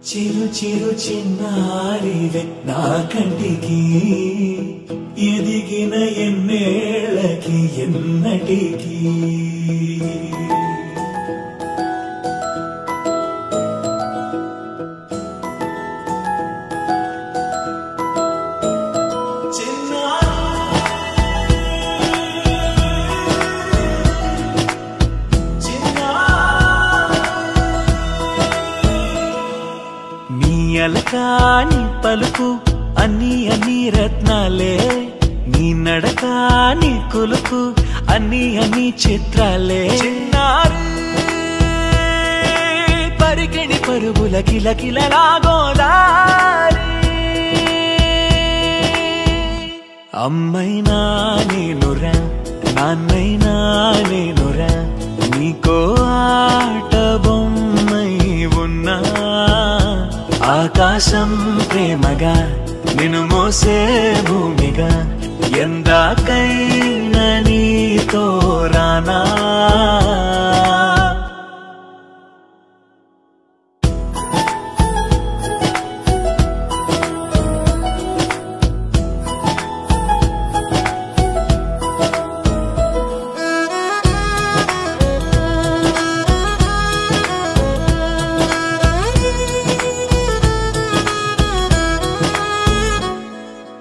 చిరు చిరు చిన్నారివే నా కంటికి ఎదిగిన ఎన్నేళ్ళకి ఎన్నటికి అలకాని పలుకు అన్ని అన్ని రత్నాలే నీ నడకాని కులుకు అన్ని అన్ని చిత్రాలే చిన్నారు పరికిణి పరుగుల కిలకిలలాగోదారి అమ్మైనా నేనురా నాన్నైనా నేనురా నీకో ఆట బొమ్మై ఉన్నా ఆకాశం ప్రేమగా నిన్ను మోసే భూమిగా ఎందాకైనా నీతో రానా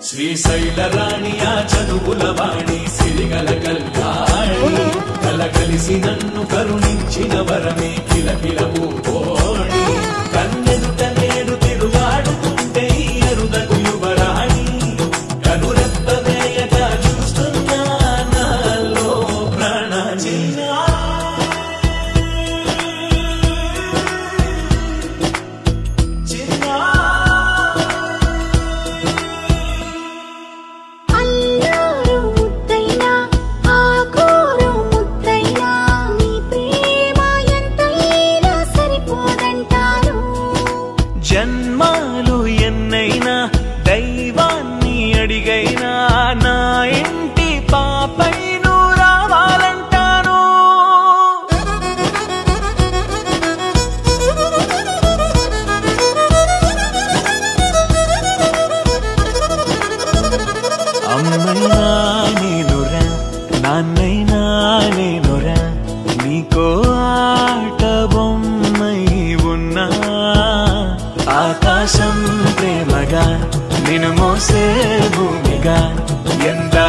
శ్రీశైల రాణియా చదువుల వాణి సిరిగల కల్యాణి కలకలిసి నన్ను కరుణించిన వరమే కిలకిలవు కోణి కన్నెదుట నేడు తిరుగాడుతుంటే అరుదకు యువరాణి కనురెప్ప వేయగా చూస్తున్నా నాలో ప్రాణ చిన్నా జన్మాలు ఎన్నైనా దైవాన్ని అడిగైనా నా ఇంటి పాపై నువ్వు రావాలంటాను అమ్మైనా నేనురా నాన్నైనా నేనురా నీకో ఆట బొమ్మై ఉన్నా ఆకాశం ప్రేమగా నిన్ను మోసే భూమిగా ఎందా